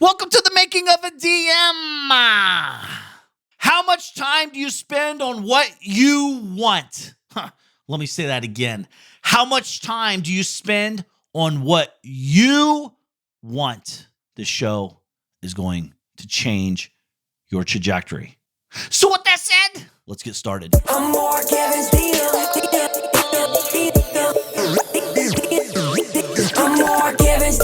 Welcome to the making of a DM. How much time do you spend on what you want? Let me say that again. How much time do you spend on what you want? This show is going to change your trajectory. So with that said, let's get started. I'm more Kevin's I'm more Kevin's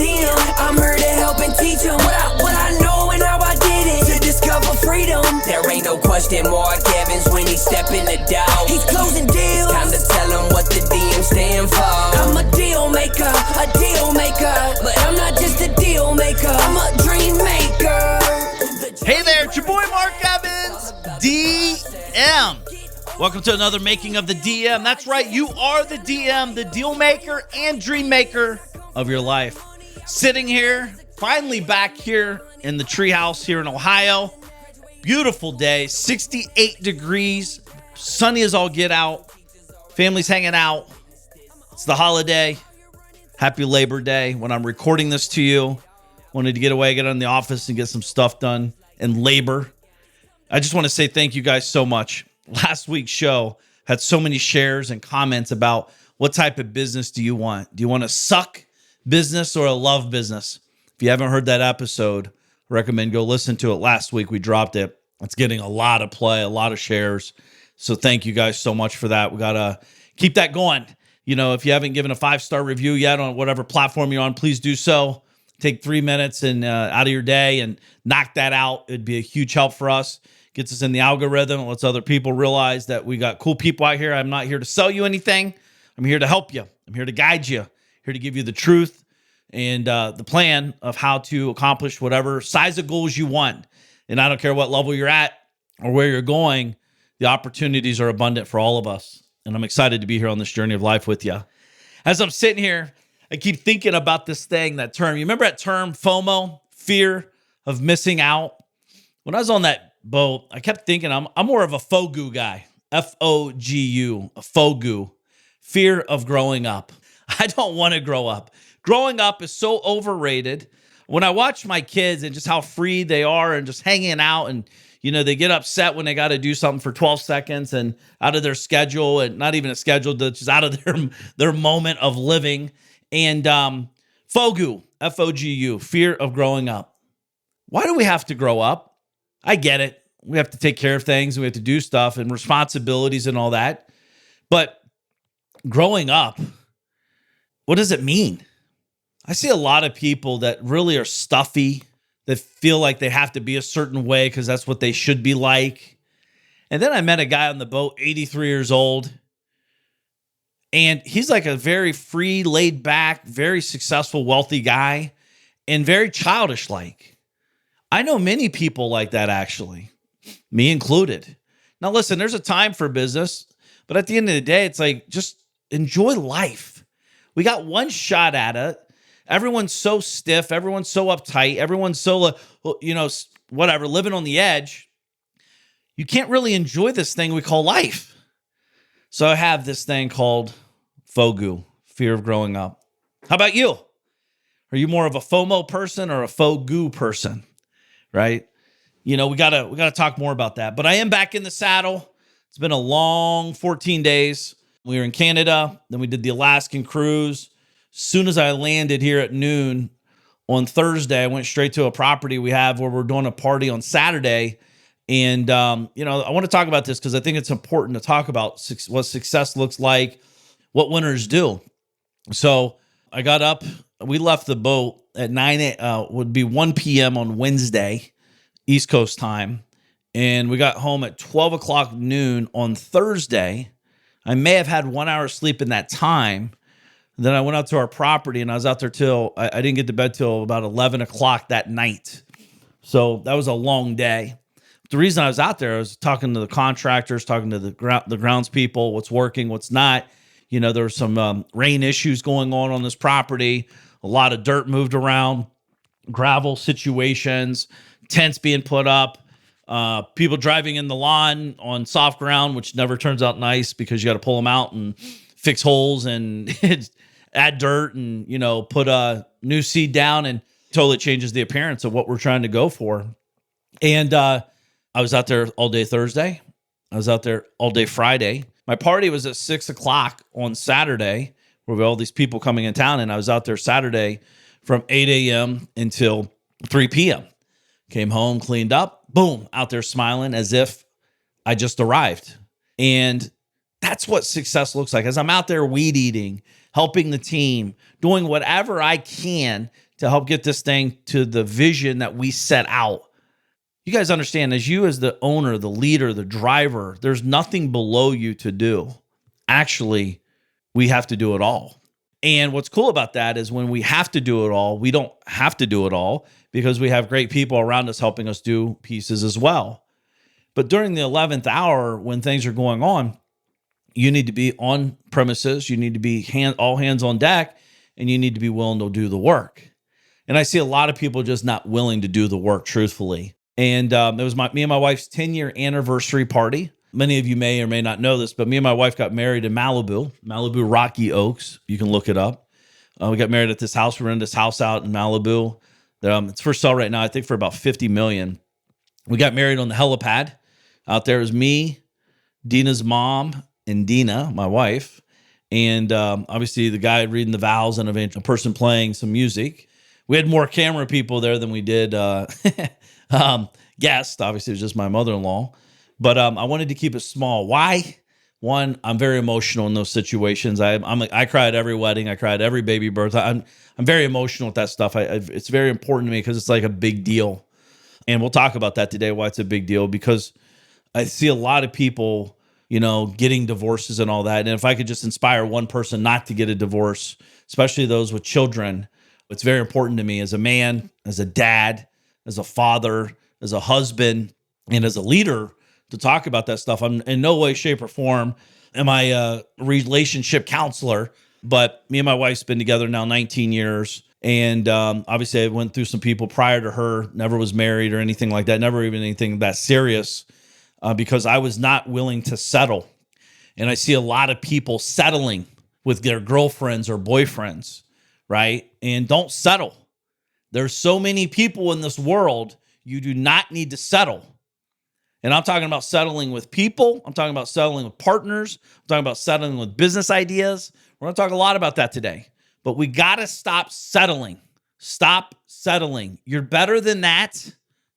I'm here to help and teach him what I know and how I did it. To discover freedom, there ain't no question. More Kevin's when he step in the door. He's closing deals. Time to tell him what the DM stand for. I'm a deal maker, but I'm not just a deal maker. I'm a dream maker. Hey there, it's your boy Mark Evans, DM. Welcome to another making of the DM. That's right, you are the DM, the deal maker and dream maker of your life. Sitting here, finally back here in the treehouse here in Ohio. Beautiful day, 68 degrees, sunny as all get out. Family's hanging out. It's the holiday. Happy Labor Day. When I'm recording this to you, wanted to get away, get in the office and get some stuff done and labor. I just want to say thank you guys so much. Last week's show had so many shares and comments about what type of business do you want? Do you want a suck business or a love business? If you haven't heard that episode, I recommend go listen to it. Last week we dropped it. It's getting a lot of play, a lot of shares. So thank you guys so much for that. We got to keep that going. You know, if you haven't given a 5-star review yet on whatever platform you're on, please do so. Take 3 minutes and out of your day and knock that out. It'd be a huge help for us. Gets us in the algorithm. It lets other people realize that we got cool people out here. I'm not here to sell you anything. I'm here to help you. I'm here to guide you. Here to give you the truth and the plan of how to accomplish whatever size of goals you want. And I don't care what level you're at or where you're going. The opportunities are abundant for all of us. And I'm excited to be here on this journey of life with you. As I'm sitting here, I keep thinking about this thing, that term. You remember that term, FOMO, fear of missing out? When I was on that boat, I kept thinking I'm more of a FOGU guy, F-O-G-U, a FOGU, fear of growing up. I don't want to grow up. Growing up is so overrated. When I watch my kids and just how free they are and just hanging out and, you know, they get upset when they got to do something for 12 seconds and out of their schedule and not even a schedule, just out of their moment of living. And FOGU, F-O-G-U, fear of growing up. Why do we have to grow up? I get it. We have to take care of things. We have to do stuff and responsibilities and all that. But growing up, what does it mean? I see a lot of people that really are stuffy, that feel like they have to be a certain way because that's what they should be like. And then I met a guy on the boat, 83 years old. And he's like a very free, laid back, very successful, wealthy guy and very childish like. I know many people like that, actually, me included. Now, listen, there's a time for business, but at the end of the day, it's like, just enjoy life. We got one shot at it. Everyone's so stiff. Everyone's so uptight. Everyone's so, whatever, living on the edge. You can't really enjoy this thing we call life. So I have this thing called FOGU, fear of growing up. How about you? Are you more of a FOMO person or a FOGU person? Right? You know, we gotta talk more about that. But I am back in the saddle. It's been a long 14 days. We were in Canada, then we did the Alaskan cruise. As soon as I landed here at noon on Thursday, I went straight to a property we have where we're doing a party on Saturday. And, I want to talk about this because I think it's important to talk about what success looks like, what winners do. So I got up. We left the boat at 1 p.m. on Wednesday, East Coast time. And we got home at 12 o'clock noon on Thursday. I may have had 1 hour sleep in that time. Then I went out to our property and I was out there till, I didn't get to bed till about 11 o'clock that night. So that was a long day. The reason I was out there, I was talking to the contractors, talking to the grounds people, what's working, what's not. You know, there were some rain issues going on this property. A lot of dirt moved around, gravel situations, tents being put up, people driving in the lawn on soft ground, which never turns out nice because you got to pull them out and fix holes and add dirt and, put a new seed down. And Totally changes the appearance of what we're trying to go for. And I was out there all day Thursday. I was out there all day Friday. My party was at 6 o'clock on Saturday, where we had all these people coming in town. And I was out there Saturday from 8 a.m. until 3 p.m. Came home, cleaned up, boom, out there smiling as if I just arrived. And that's what success looks like. As I'm out there weed eating, helping the team, doing whatever I can to help get this thing to the vision that we set out. You guys understand, as the owner, the leader, the driver, there's nothing below you to do. Actually, we have to do it all. And what's cool about that is when we have to do it all, we don't have to do it all because we have great people around us helping us do pieces as well. But during the 11th hour, when things are going on, you need to be on premises, you need to be all hands on deck, and you need to be willing to do the work. And I see a lot of people just not willing to do the work, truthfully. And it was me and my wife's 10-year anniversary party. Many of you may or may not know this, but me and my wife got married in Malibu Rocky Oaks. You can look it up. We got married at this house. We rented this house out in Malibu. It's for sale right now, I think, for about $50 million. We got married on the helipad. Out there was me, Dina's mom, and Dina, my wife, and obviously the guy reading the vows and a person playing some music. We had more camera people there than we did guests. Obviously, it was just my mother-in-law. But I wanted to keep it small. Why? One, I'm very emotional in those situations. I cry at every wedding. I cry at every baby birth. I'm very emotional with that stuff. It's very important to me because it's like a big deal. And we'll talk about that today, why it's a big deal, because I see a lot of people, getting divorces and all that. And if I could just inspire one person not to get a divorce, especially those with children, it's very important to me as a man, as a dad, as a father, as a husband, and as a leader to talk about that stuff. I'm in no way, shape, or form am I a relationship counselor, but me and my wife's been together now 19 years. And obviously I went through some people prior to her, never was married or anything like that, never even anything that serious, because I was not willing to settle. And I see a lot of people settling with their girlfriends or boyfriends, right? And don't settle. There's so many people in this world, you do not need to settle. And I'm talking about settling with people. I'm talking about settling with partners. I'm talking about settling with business ideas. We're going to talk a lot about that today. But we got to stop settling. Stop settling. You're better than that.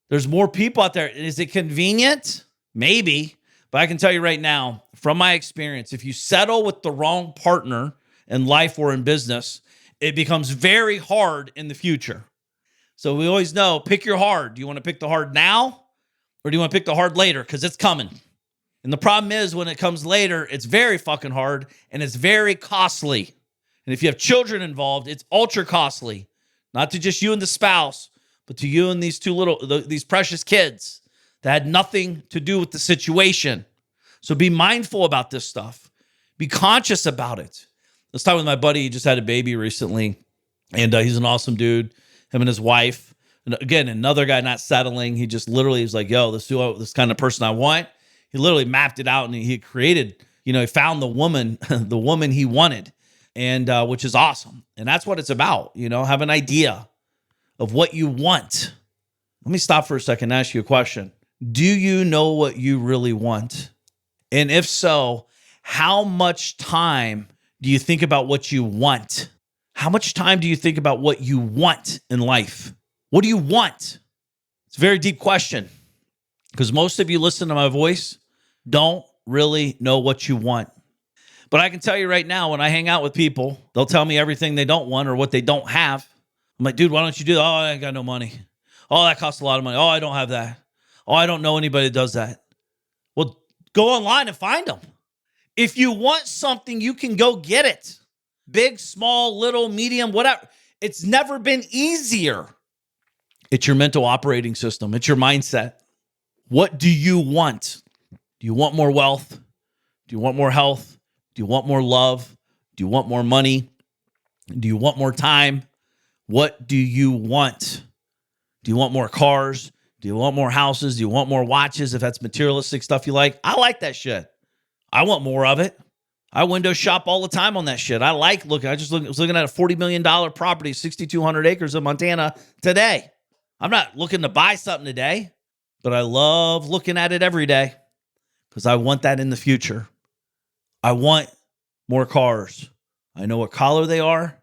There's more people out there. Is it convenient? Maybe. But I can tell you right now, from my experience, if you settle with the wrong partner in life or in business, it becomes very hard in the future. So we always know, pick your hard. Do you want to pick the hard now? Or do you want to pick the hard later? Because it's coming. And the problem is when it comes later, it's very fucking hard and it's very costly. And if you have children involved, it's ultra costly. Not to just you and the spouse, but to you and these precious kids that had nothing to do with the situation. So be mindful about this stuff. Be conscious about it. Let's talk with my buddy. He just had a baby recently. And he's an awesome dude. Him and his wife. And again, another guy not settling. He just literally was like, yo, this kind of person I want. He literally mapped it out and he created, he found the woman he wanted, and which is awesome. And that's what it's about, have an idea of what you want. Let me stop for a second and ask you a question. Do you know what you really want? And if so, how much time do you think about what you want? How much time do you think about what you want in life? What do you want? It's a very deep question because most of you listen to my voice don't really know what you want. But I can tell you right now, when I hang out with people, they'll tell me everything they don't want or what they don't have. I'm like, dude, why don't you do that? Oh, I ain't got no money. Oh, that costs a lot of money. Oh, I don't have that. Oh, I don't know anybody that does that. Well, go online and find them. If you want something, you can go get it. Big, small, little, medium, whatever. It's never been easier. It's your mental operating system. It's your mindset. What do you want? Do you want more wealth? Do you want more health? Do you want more love? Do you want more money? Do you want more time? What do you want? Do you want more cars? Do you want more houses? Do you want more watches if that's materialistic stuff you like? I like that shit. I want more of it. I window shop all the time on that shit. I like looking. Was looking at a $40 million property, 6,200 acres in Montana today. I'm not looking to buy something today, but I love looking at it every day because I want that in the future. I want more cars. I know what color they are.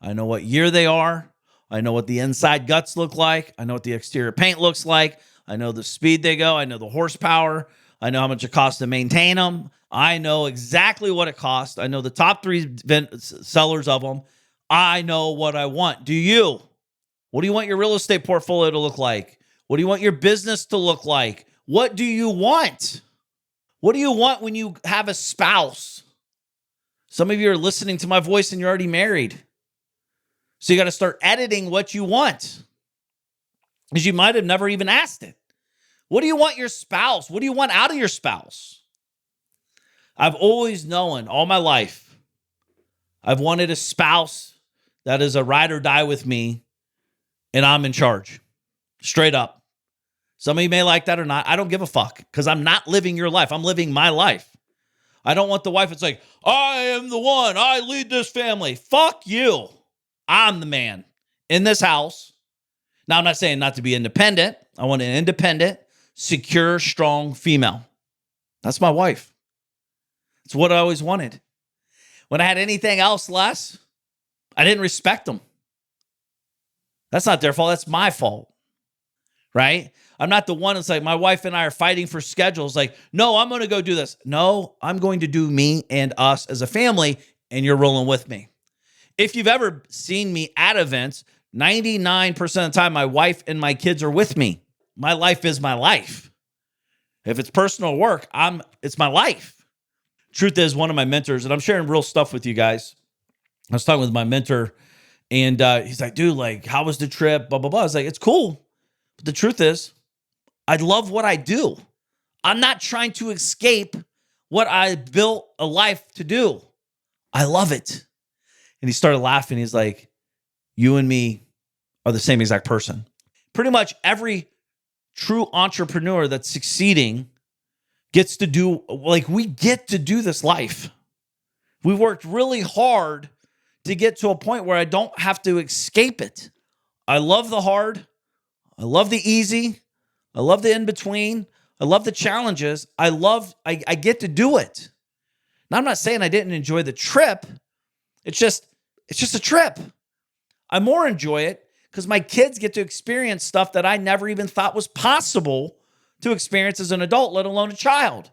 I know what year they are. I know what the inside guts look like. I know what the exterior paint looks like. I know the speed they go. I know the horsepower. I know how much it costs to maintain them. I know exactly what it costs. I know the top 3 sellers of them. I know what I want. Do you? What do you want your real estate portfolio to look like? What do you want your business to look like? What do you want? What do you want when you have a spouse? Some of you are listening to my voice and you're already married. So you got to start editing what you want, because you might have never even asked it. What do you want your spouse? What do you want out of your spouse? I've always known all my life, I've wanted a spouse that is a ride or die with me, and I'm in charge. Straight up. Some of you may like that or not. I don't give a fuck, because I'm not living your life. I'm living my life. I don't want the wife that's like, I am the one. I lead this family. Fuck you. I'm the man in this house. Now, I'm not saying not to be independent. I want an independent, secure, strong female. That's my wife. It's what I always wanted. When I had anything else less, I didn't respect them. That's not their fault. That's my fault. Right? I'm not the one that's like, my wife and I are fighting for schedules. Like, no, I'm going to go do this. No, I'm going to do me and us as a family, and you're rolling with me. If you've ever seen me at events, 99% of the time, my wife and my kids are with me. My life is my life. If it's personal work, it's my life. Truth is, one of my mentors, and I'm sharing real stuff with you guys. I was talking with my mentor, and he's like, dude, like, how was the trip? Blah, blah, blah. I was like, it's cool. But the truth is, I love what I do. I'm not trying to escape what I built a life to do. I love it. And he started laughing. He's like, you and me are the same exact person. Pretty much every true entrepreneur that's succeeding gets to do, like, we get to do this life. We worked really hard to get to a point where I don't have to escape it. I love the hard. I love the easy. I love the in-between. I love the challenges. I get to do it. Now, I'm not saying I didn't enjoy the trip. It's just a trip. I more enjoy it because my kids get to experience stuff that I never even thought was possible to experience as an adult, let alone a child.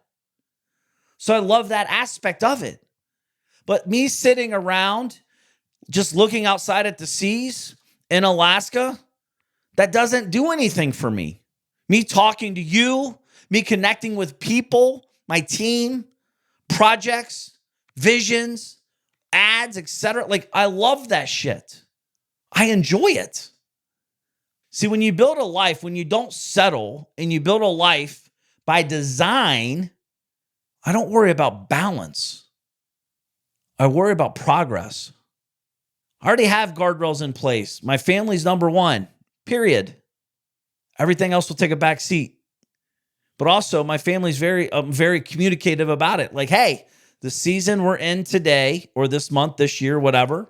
So I love that aspect of it. But me sitting around just looking outside at the seas in Alaska, that doesn't do anything for me. Me talking to you, me connecting with people, my team, projects, visions, ads, etc. Like, I love that shit. I enjoy it. See, when you build a life, when you don't settle and you build a life by design, I don't worry about balance. I worry about progress. I already have guardrails in place. My family's number one, period. Everything else will take a back seat. But also, my family's very communicative about it. Like, hey, the season we're in today or this month, this year, whatever,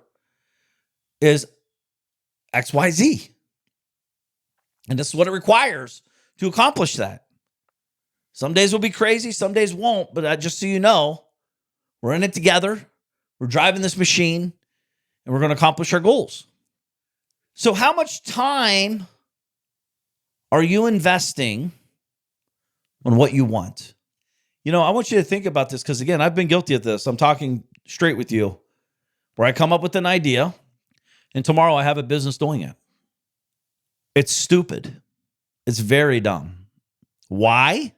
is XYZ. And this is what it requires to accomplish that. Some days will be crazy, some days won't. But just so you know, we're in it together. We're driving this machine, and we're going to accomplish our goals. So how much time are you investing on what you want? You know, I want you to think about this because, again, I've been guilty of this. I'm talking straight with you, where I come up with an idea, and tomorrow I have a business doing it. It's stupid. It's very dumb. Why?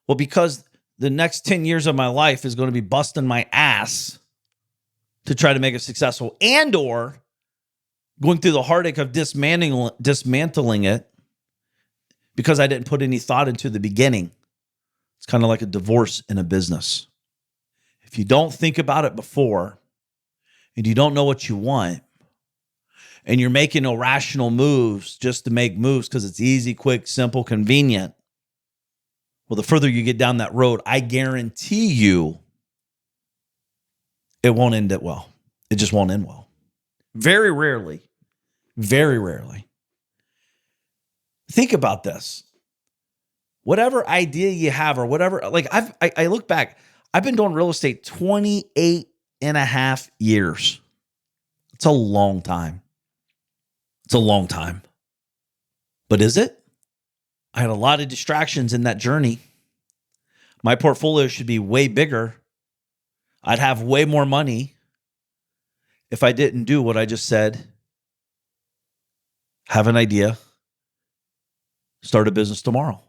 Well, because the next 10 years of my life is going to be busting my ass to try to make it successful, and or going through the heartache of dismantling it because I didn't put any thought into the beginning. It's kind of like a divorce in a business. If you don't think about it before and you don't know what you want and you're making irrational moves just to make moves because it's easy, quick, simple, convenient, well, the further you get down that road, I guarantee you it won't end it well. It just won't end well. Very rarely. Think about this. Whatever idea you have or whatever, like I look back, I've been doing real estate 28 and a half years. It's a long time. But is it? I had a lot of distractions in that journey. My portfolio should be way bigger. I'd have way more money if I didn't do what I just said. Have an idea. Start a business tomorrow.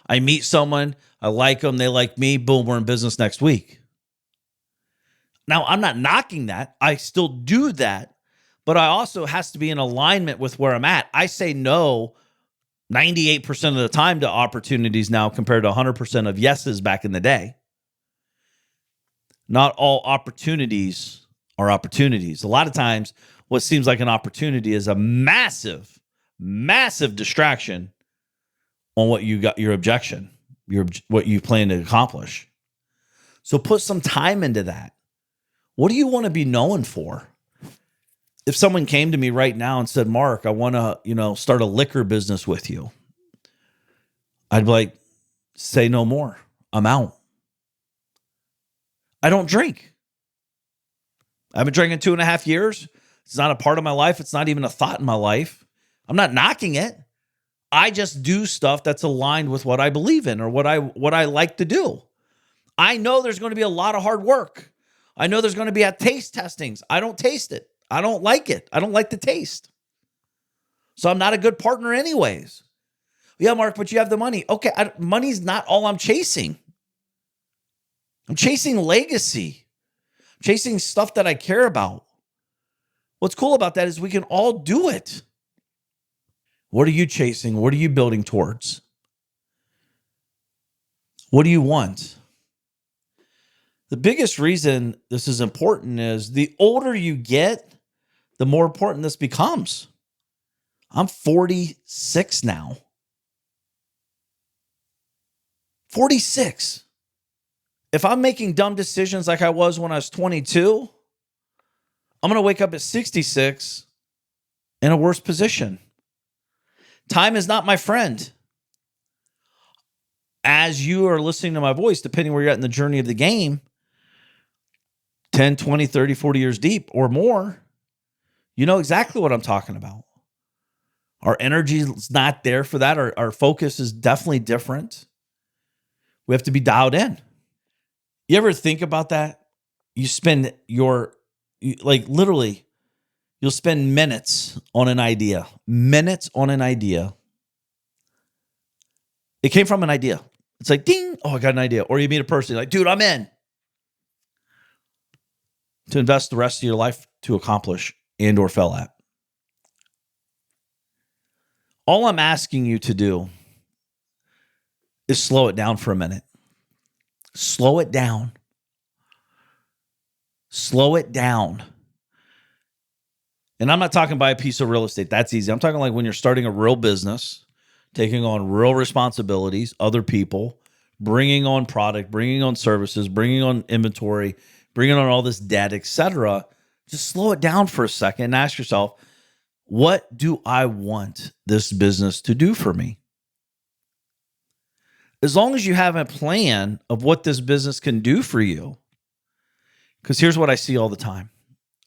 I meet someone, I like them, they like me, boom, we're in business next week. Now, I'm not knocking that. I still do that, but I also has to be in alignment with where I'm at. I say no 98% of the time to opportunities now compared to 100% of yeses back in the day. Not all opportunities are opportunities. A lot of times, what seems like an opportunity is a massive, massive distraction on what you got, your objection, what you plan to accomplish. So put some time into that. What do you want to be known for? If someone came to me right now and said, Mark, I want to, start a liquor business with you, I'd be like, say no more. I'm out. I don't drink. I've been drinking 2.5 years. It's not a part of my life. It's not even a thought in my life. I'm not knocking it. I just do stuff that's aligned with what I believe in or what I like to do. I know there's going to be a lot of hard work. I know there's going to be taste testings. I don't taste it. I don't like it. I don't like the taste. So I'm not a good partner anyways. Yeah, Mark, but you have the money. Okay, money's not all I'm chasing. I'm chasing legacy. I'm chasing stuff that I care about. What's cool about that is we can all do it. What are you chasing? What are you building towards? What do you want? The biggest reason this is important is the older you get, the more important this becomes. I'm 46 now. 46. If I'm making dumb decisions like I was when I was 22, I'm going to wake up at 66 in a worse position. Time is not my friend. As you are listening to my voice, depending where you're at in the journey of the game, 10, 20, 30, 40 years deep or more, you know exactly what I'm talking about. Our energy is not there for that. Our focus is definitely different. We have to be dialed in. You ever think about that? You spend literally, you'll spend minutes on an idea. It came from an idea. It's like, ding, oh, I got an idea. Or you meet a person, like, dude, I'm in. To invest the rest of your life to accomplish and or fail at. All I'm asking you to do is slow it down for a minute. Slow it down. Slow it down. And I'm not talking buy a piece of real estate. That's easy. I'm talking like when you're starting a real business, taking on real responsibilities, other people, bringing on product, bringing on services, bringing on inventory, bringing on all this debt, etc. Just slow it down for a second and ask yourself, what do I want this business to do for me? As long as you have a plan of what this business can do for you, because here's what I see all the time.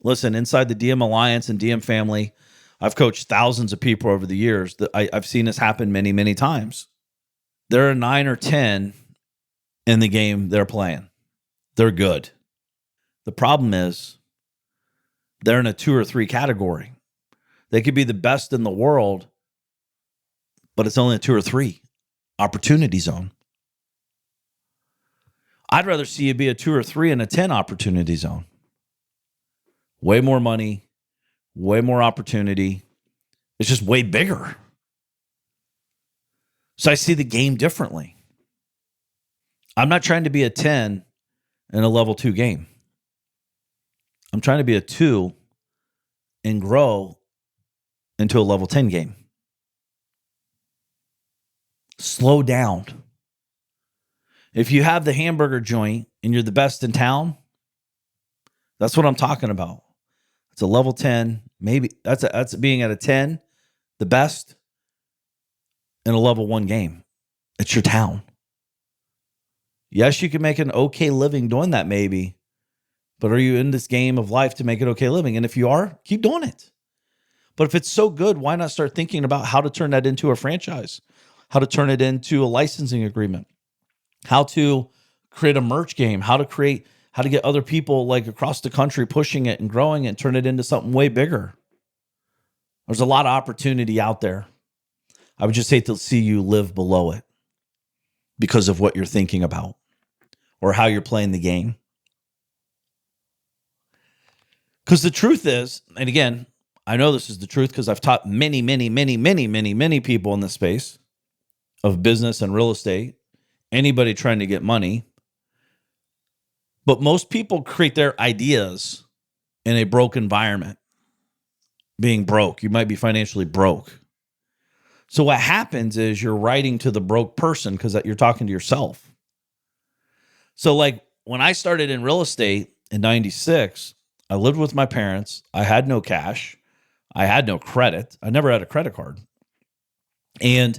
Listen, inside the DM Alliance and DM family, I've coached thousands of people over the years. I've seen this happen many, many times. There are 9 or 10 in the game they're playing. They're good. The problem is they're in a 2 or 3 category. They could be the best in the world, but it's only a 2 or 3 opportunity zone. I'd rather see you be a 2 or 3 in a 10 opportunity zone. Way more money, way more opportunity. It's just way bigger. So I see the game differently. I'm not trying to be a 10 in a level 2 game. I'm trying to be a 2 and grow into a level 10 game. Slow down. If you have the hamburger joint and you're the best in town, That's what I'm talking about. It's a level 10. Maybe that's being at a 10, the best in a level 1 game. It's your town. Yes, you can make an okay living doing that maybe, but are you in this game of life to make it okay living? And if you are, keep doing it. But if it's so good, why not start thinking about how to turn that into a franchise, how to turn it into a licensing agreement, how to create a merch game, how to get other people like across the country pushing it and growing it and turn it into something way bigger. There's a lot of opportunity out there. I would just hate to see you live below it because of what you're thinking about or how you're playing the game. Because the truth is, and again, I know this is the truth because I've taught many people in this space of business and real estate, anybody trying to get money. But most people create their ideas in a broke environment. Being broke, you might be financially broke. So what happens is you're writing to the broke person because you're talking to yourself. So like when I started in real estate in 96, I lived with my parents. I had no cash. I had no credit. I never had a credit card. And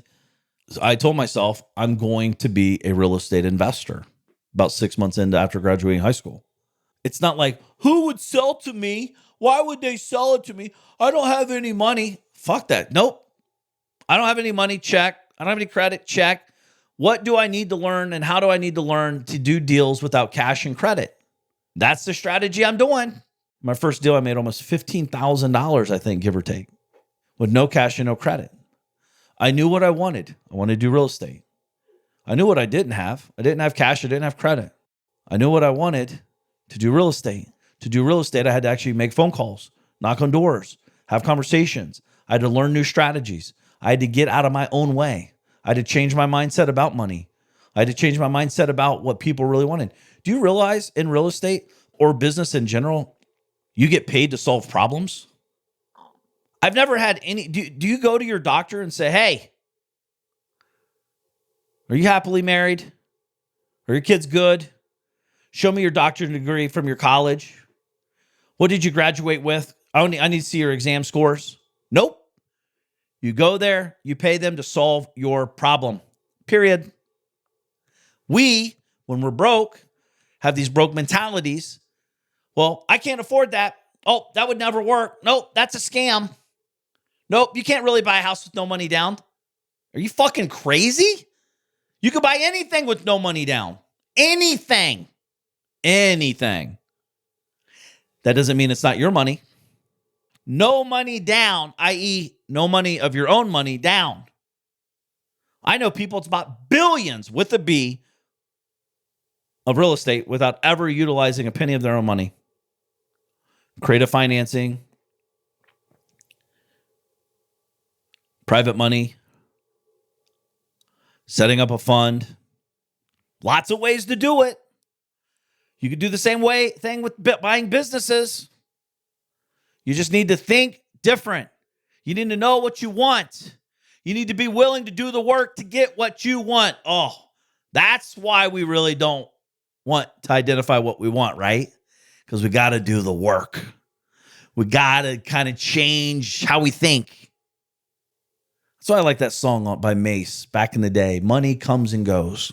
I told myself I'm going to be a real estate investor about 6 months after graduating high school. It's not like, who would sell to me? Why would they sell it to me? I don't have any money. Fuck that. Nope. I don't have any money. Check. I don't have any credit. Check. What do I need to learn and how do I need to learn to do deals without cash and credit? That's the strategy I'm doing. My first deal, I made almost $15,000, I think, give or take, with no cash and no credit. I knew what I wanted. I wanted to do real estate. I knew what I didn't have. I didn't have cash. I didn't have credit. I knew what I wanted to do real estate. To do real estate, I had to actually make phone calls, knock on doors, have conversations. I had to learn new strategies. I had to get out of my own way. I had to change my mindset about money. I had to change my mindset about what people really wanted. Do you realize in real estate or business in general, you get paid to solve problems? I've never had any. Do you go to your doctor and say, hey, are you happily married? Are your kids good? Show me your doctorate degree from your college. What did you graduate with? I need to see your exam scores. Nope. You go there, you pay them to solve your problem. Period. We, when we're broke, have these broke mentalities. Well, I can't afford that. Oh, that would never work. Nope, that's a scam. Nope, you can't really buy a house with no money down. Are you fucking crazy? You could buy anything with no money down. Anything. Anything. That doesn't mean it's not your money. No money down, i.e., no money of your own money down. I know people, it's about billions with a B of real estate without ever utilizing a penny of their own money. Creative financing, private money, setting up a fund. Lots of ways to do it. You could do the same thing with buying businesses. You just need to think different. You need to know what you want. You need to be willing to do the work to get what you want. Oh, that's why we really don't want to identify what we want, right? Because we got to do the work. We got to kind of change how we think. That's why I like that song by Mace back in the day. Money comes and goes.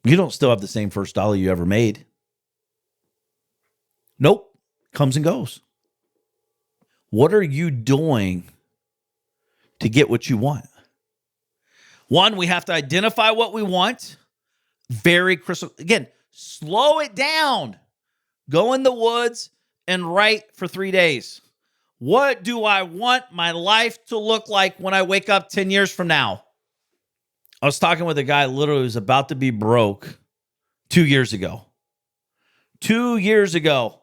You don't still have the same first dollar you ever made. Nope. Comes and goes. What are you doing to get what you want? One, we have to identify what we want. Very crystal. Again, slow it down. Go in the woods and write for 3 days. What do I want my life to look like when I wake up 10 years from now? I was talking with a guy literally who was about to be broke 2 years ago. 2 years ago.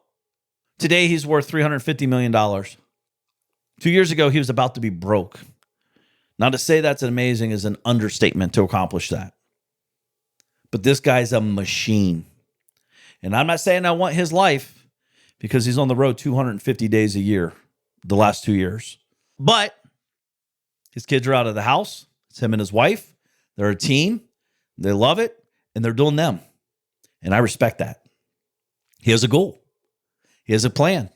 Today, he's worth $350 million. 2 years ago, he was about to be broke. Now, to say that's amazing is an understatement to accomplish that. But this guy's a machine. And I'm not saying I want his life because he's on the road 250 days a year the last 2 years. But his kids are out of the house. It's him and his wife. They're a team. They love it, and they're doing them. And I respect that. He has a goal. He has a plan.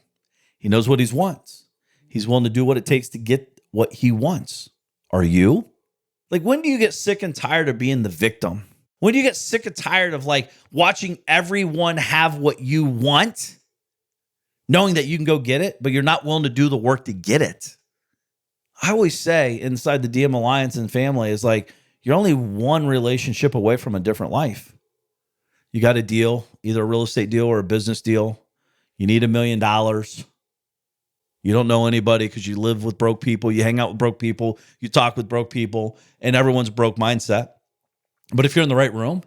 He knows what he wants. He's willing to do what it takes to get what he wants. Are you? Like, when do you get sick and tired of being the victim? When do you get sick and tired of like watching everyone have what you want, knowing that you can go get it, but you're not willing to do the work to get it? I always say inside the DM Alliance and family is like, you're only one relationship away from a different life. You got a deal, either a real estate deal or a business deal. You need $1 million. You don't know anybody because you live with broke people. You hang out with broke people. You talk with broke people, and everyone's broke mindset. But if you're in the right room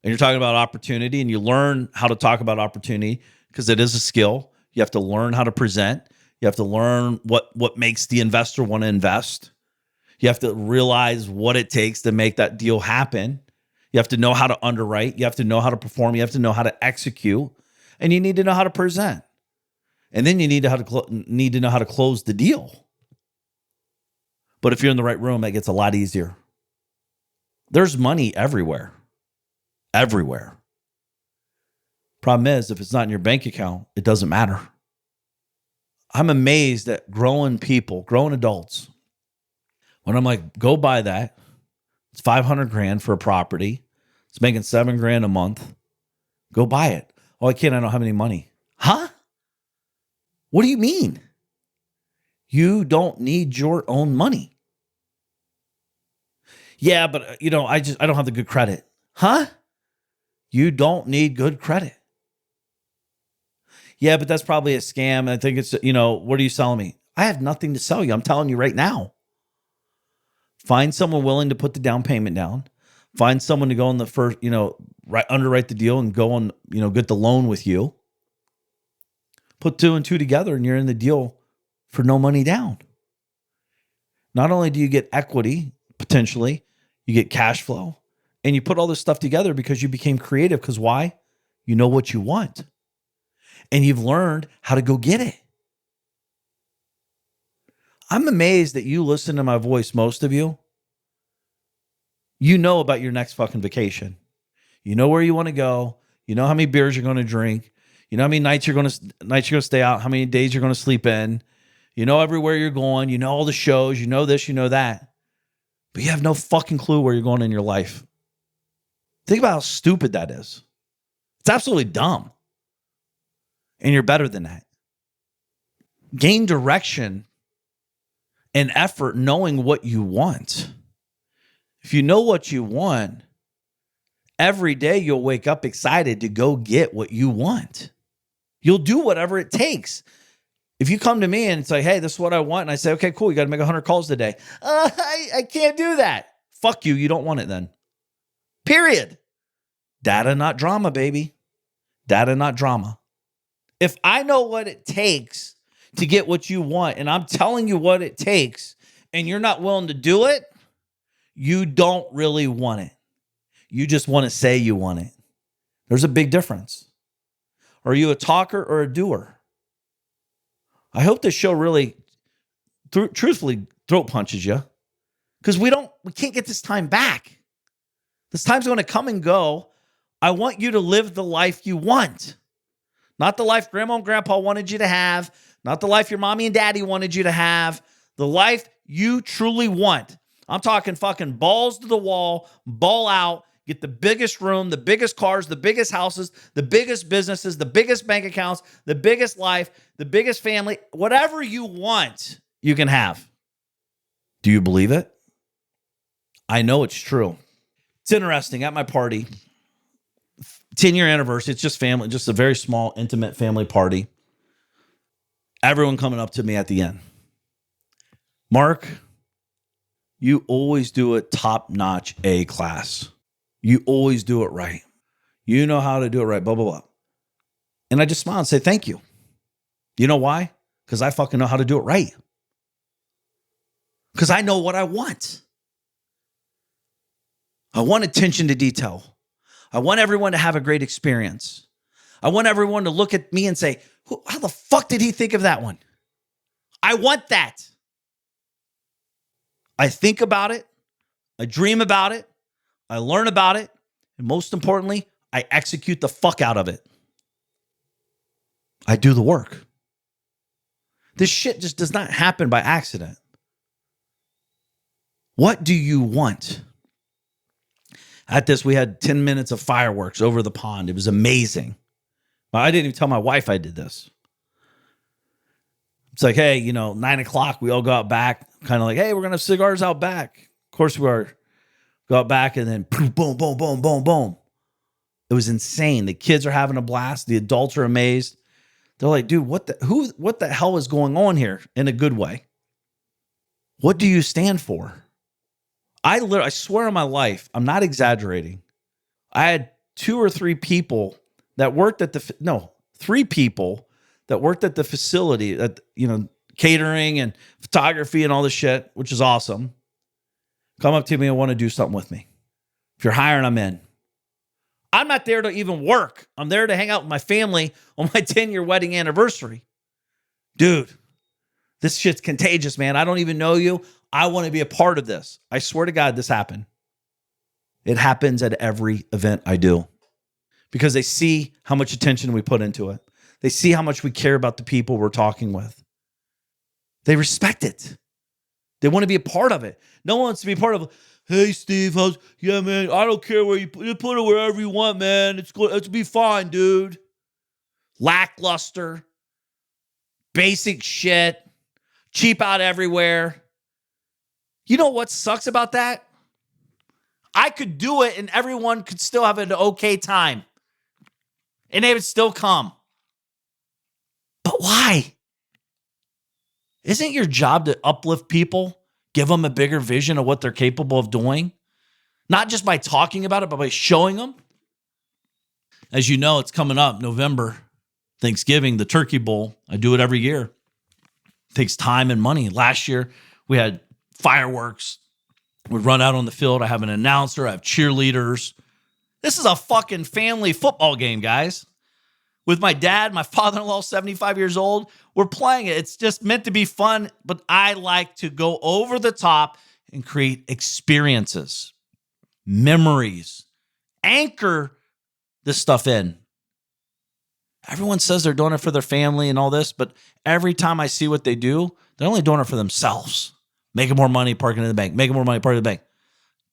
and you're talking about opportunity and you learn how to talk about opportunity, because it is a skill, you have to learn how to present. You have to learn what makes the investor want to invest. You have to realize what it takes to make that deal happen. You have to know how to underwrite. You have to know how to perform. You have to know how to execute. And you need to know how to present. And then you need to know how to close the deal. But if you're in the right room, that gets a lot easier. There's money everywhere. Everywhere. Problem is, if it's not in your bank account, it doesn't matter. I'm amazed at growing people, growing adults. When I'm like, go buy that. It's $500,000 for a property. It's making $7,000 a month. Go buy it. Oh, I can't. I don't have any money. Huh? What do you mean? You don't need your own money. Yeah, but I don't have the good credit. Huh? You don't need good credit. Yeah, but that's probably a scam. I think it's, what are you selling me? I have nothing to sell you. I'm telling you right now. Find someone willing to put the down payment down. Find someone to go on the first, underwrite the deal and go on, get the loan with you. Put 2 and 2 together and you're in the deal for no money down. Not only do you get equity, potentially, you get cash flow, and you put all this stuff together because you became creative. Because why? You know what you want. And you've learned how to go get it. I'm amazed that you listen to my voice, most of you. You know about your next fucking vacation. You know where you want to go. You know how many beers you're going to drink. You know how many nights you're going to stay out, how many days you're going to sleep in. You know everywhere you're going. You know all the shows. You know this, you know that. But you have no fucking clue where you're going in your life. Think about how stupid that is. It's absolutely dumb. And you're better than that. Gain direction and effort knowing what you want. If you know what you want, every day you'll wake up excited to go get what you want. You'll do whatever it takes. If you come to me and say, hey, this is what I want, and I say, okay, cool, you got to make 100 calls today. I can't do that. Fuck you, you don't want it then. Period. Data, not drama, baby. Data, not drama. If I know what it takes to get what you want, and I'm telling you what it takes, and you're not willing to do it, you don't really want it. You just want to say you want it. There's a big difference. Are you a talker or a doer? I hope this show really, truthfully, throat punches you, because we can't get this time back. This time's going to come and go. I want you to live the life you want. Not the life grandma and grandpa wanted you to have. Not the life your mommy and daddy wanted you to have. The life you truly want. I'm talking fucking balls to the wall, ball out, get the biggest room, the biggest cars, the biggest houses, the biggest businesses, the biggest bank accounts, the biggest life, the biggest family. Whatever you want, you can have. Do you believe it? I know it's true. It's interesting. At my party, 10-year anniversary, it's just family, just a very small, intimate family party. Everyone coming up to me at the end. Mark, you always do it top-notch A class. You always do it right. You know how to do it right, blah, blah, blah. And I just smile and say, thank you. You know why? Because I fucking know how to do it right. Because I know what I want. I want attention to detail. I want everyone to have a great experience. I want everyone to look at me and say, how the fuck did he think of that one? I want that. I think about it. I dream about it. I learn about it. And most importantly, I execute the fuck out of it. I do the work. This shit just does not happen by accident. What do you want? At this, we had 10 minutes of fireworks over the pond. It was amazing. I didn't even tell my wife I did this. It's like, hey, 9 o'clock, we all go out back, kind of like, hey, we're going to have cigars out back. Of course we are. Go out back and then boom, boom, boom, boom, boom, boom. It was insane. The kids are having a blast. The adults are amazed. They're like, dude, what the hell is going on here in a good way? What do you stand for? I swear on my life, I'm not exaggerating. I had 2 or 3 people that worked at 3 people that worked at the facility, at catering and photography and all this shit, which is awesome. Come up to me and want to do something with me. If you're hiring, I'm in. I'm not there to even work. I'm there to hang out with my family on my 10-year wedding anniversary. Dude, this shit's contagious, man. I don't even know you. I want to be a part of this. I swear to God, this happened. It happens at every event I do because they see how much attention we put into it. They see how much we care about the people we're talking with. They respect it. They want to be a part of it. No one wants to be a part of, hey, Steve, yeah, man, I don't care where you put it wherever you want, man. It's be fine, dude. Lackluster, basic shit, cheap out everywhere. You know what sucks about that? I could do it and everyone could still have an okay time. And they would still come. But why? Isn't your job to uplift people, give them a bigger vision of what they're capable of doing? Not just by talking about it, but by showing them. As you know, it's coming up, November, Thanksgiving, the Turkey Bowl. I do it every year. It takes time and money. Last year, we had fireworks. We run out on the field. I have an announcer. I have cheerleaders. This is a fucking family football game, guys. With my dad, my father-in-law, 75 years old, we're playing it. It's just meant to be fun, but I like to go over the top and create experiences, memories, anchor this stuff in. Everyone says they're doing it for their family and all this, but every time I see what they do, they're only doing it for themselves. Making more money, parking in the bank, making more money, parking in the bank.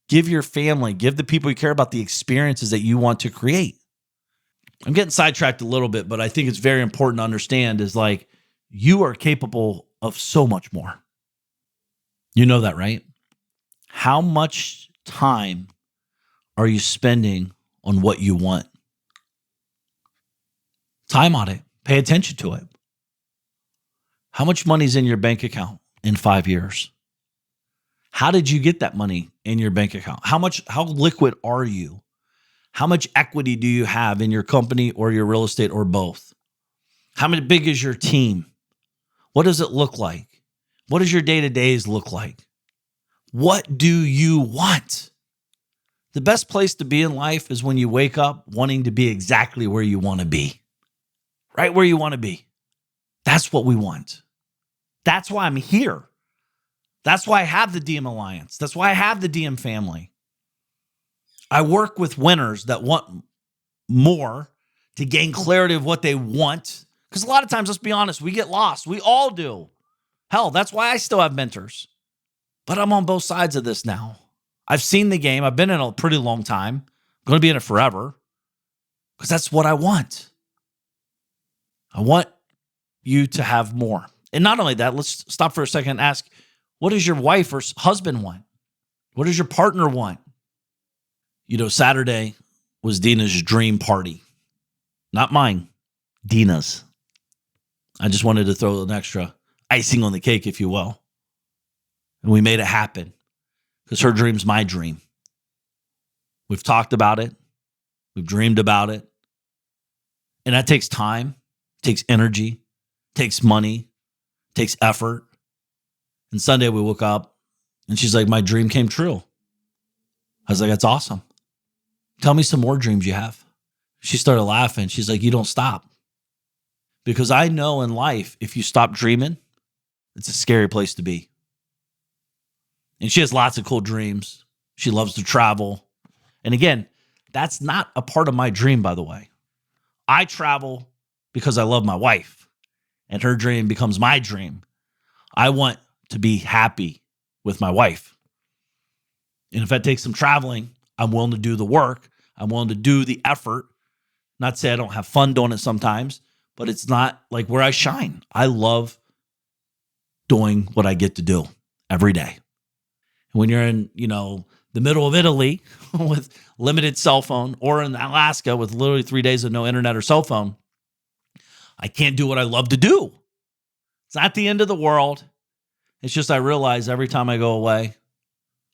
Give your family, give the people you care about the experiences that you want to create. I'm getting sidetracked a little bit, but I think it's very important to understand is like you are capable of so much more. You know that, right? How much time are you spending on what you want? Time on it. Pay attention to it. How much money's in your bank account in 5 years? How did you get that money in your bank account? How liquid are you? How much equity do you have in your company or your real estate or both? How big is your team? What does it look like? What does your day-to-days look like? What do you want? The best place to be in life is when you wake up wanting to be exactly where you want to be. Right where you want to be. That's what we want. That's why I'm here. That's why I have the DM Alliance. That's why I have the DM family. I work with winners that want more to gain clarity of what they want. Because a lot of times, let's be honest, we get lost. We all do. Hell, that's why I still have mentors. But I'm on both sides of this now. I've seen the game. I've been in a pretty long time. I'm going to be in it forever. Because that's what I want. I want you to have more. And not only that, let's stop for a second and ask, what does your wife or husband want? What does your partner want? Saturday was Dina's dream party. Not mine, Dina's. I just wanted to throw an extra icing on the cake, if you will. And we made it happen because her dream's my dream. We've talked about it. We've dreamed about it. And that takes time, takes energy, takes money, takes effort. And Sunday we woke up and she's like, my dream came true. I was like, that's awesome. Tell me some more dreams you have. She started laughing. She's like, you don't stop. Because I know in life, if you stop dreaming, it's a scary place to be. And she has lots of cool dreams. She loves to travel. And again, that's not a part of my dream, by the way. I travel because I love my wife and her dream becomes my dream. I want to be happy with my wife. And if that takes some traveling, I'm willing to do the work. I'm willing to do the effort. Not say I don't have fun doing it sometimes, but it's not like where I shine. I love doing what I get to do every day. And when you're in, the middle of Italy with limited cell phone, or in Alaska with literally 3 days of no internet or cell phone, I can't do what I love to do. It's not the end of the world. It's just I realize every time I go away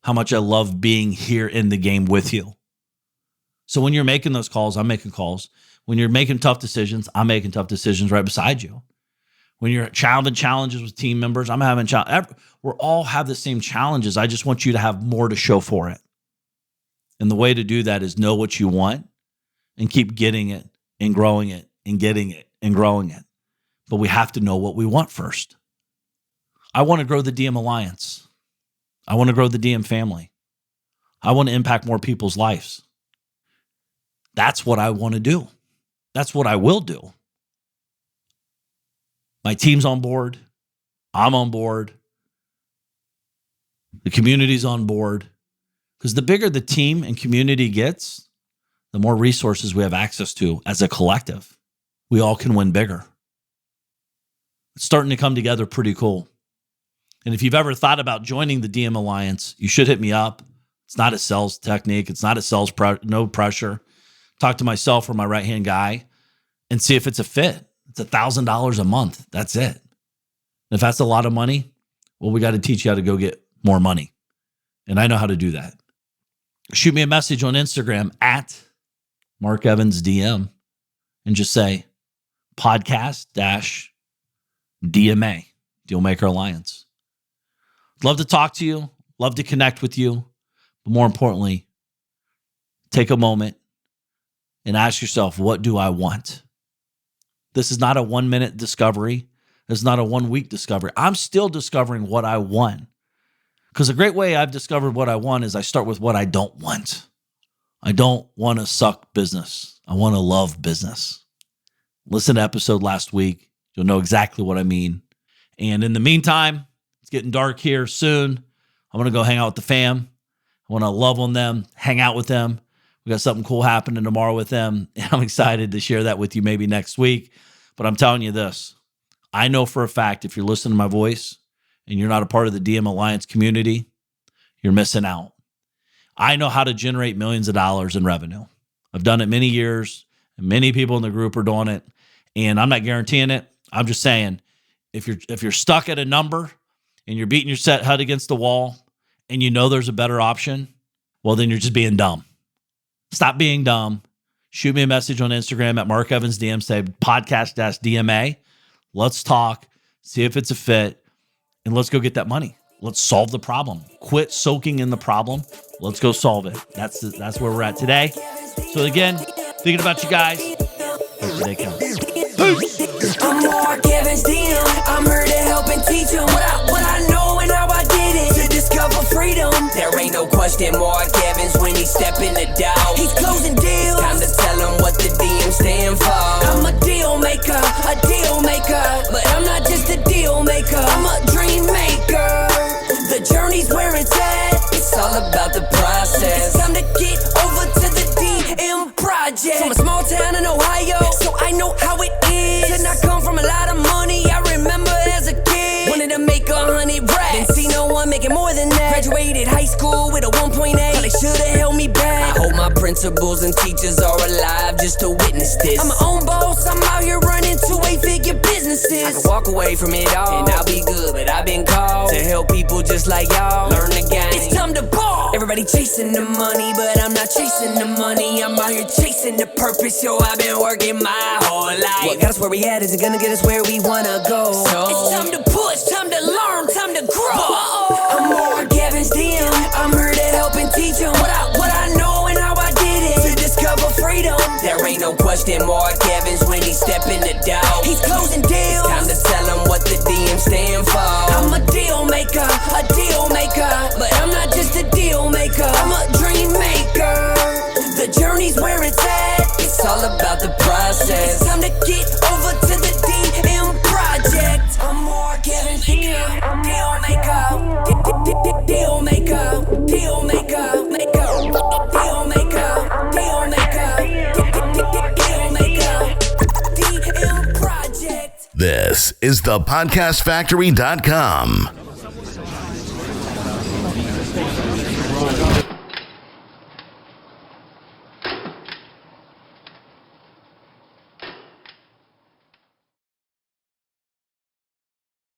how much I love being here in the game with you. So when you're making those calls, I'm making calls. When you're making tough decisions, I'm making tough decisions right beside you. When you're having challenges with team members, I'm having challenges. We all have the same challenges. I just want you to have more to show for it. And the way to do that is know what you want and keep getting it and growing it and getting it and growing it. But we have to know what we want first. I want to grow the DM Alliance. I want to grow the DM family. I want to impact more people's lives. That's what I want to do. That's what I will do. My team's on board. I'm on board. The community's on board. Because the bigger the team and community gets, the more resources we have access to as a collective. We all can win bigger. It's starting to come together pretty cool. And if you've ever thought about joining the DM Alliance, you should hit me up. It's not a sales technique. It's not a sales, no pressure. Talk to myself or my right-hand guy and see if it's a fit. It's $1,000 a month. That's it. And if that's a lot of money, well, we got to teach you how to go get more money. And I know how to do that. Shoot me a message on Instagram at Mark Evans DM and just say podcast-DMA, Dealmaker Alliance. Love to talk to you. Love to connect with you. But more importantly, take a moment and ask yourself, what do I want? This is not a 1-minute discovery. This is not a 1-week discovery. I'm still discovering what I want. Because a great way I've discovered what I want is I start with what I don't want. I don't want to suck business. I want to love business. Listen to episode last week. You'll know exactly what I mean. And in the meantime, it's getting dark here soon. I'm going to go hang out with the fam. I want to love on them, hang out with them. We got something cool happening tomorrow with them. And I'm excited to share that with you maybe next week. But I'm telling you this. I know for a fact if you're listening to my voice and you're not a part of the DM Alliance community, you're missing out. I know how to generate millions of dollars in revenue. I've done it many years, and many people in the group are doing it. And I'm not guaranteeing it. I'm just saying, if you're stuck at a number and you're beating your set head against the wall and you know there's a better option, well, then you're just being dumb. Stop being dumb. Shoot me a message on Instagram at Mark Evans DM, say podcast-DMA. Let's talk, see if it's a fit, and let's go get that money. Let's solve the problem. Quit soaking in the problem. Let's go solve it. That's where we're at today. So again, thinking about you guys. Today counts. Peace. I'm Mark Evans DM. I'm here to help and teach them what I know and how I did it to discover freedom. There ain't no question Mark Evans when he step in the door. He's closing deals. It's time to tell him what the DM stand for. I'm a deal maker, but I'm not just a deal maker. I'm a dream maker. The journey's where it's at. It's all about the process. It's time to get over to the DM project. From a small town in Ohio, so I know how it is. And I come from a lot of money. I remember as a kid, wanted to make 100 racks. Didn't see no one making more than that. Graduated high school with a 1.8. They should've held me back. I hope my principals and teachers are alive just to witness this. I'm my own boss. I'm out here running 2-8-figure businesses. I can walk away from it all and I'll be good, but I've been called to help people just like y'all learn the game. It's time to ball. Everybody chasing the money, but I'm not chasing the money. I'm out here chasing the purpose. Yo, I've been working my whole life. What got us where we at isn't gonna get us where we wanna go. So it's time to push, time to learn, time to grow. I'm Mark Evans DM. I'm here to help and teach them what I know and how I did it to discover freedom. There ain't no question Mark Evans when he step in the door. He's closing deals. Time to tell him what the DM stand for. I'm a deal maker, but I'm not just a deal maker. I'm a dream maker. The journey's where it's at. It's all about the process. It's time to get over This is the podcastfactory.com.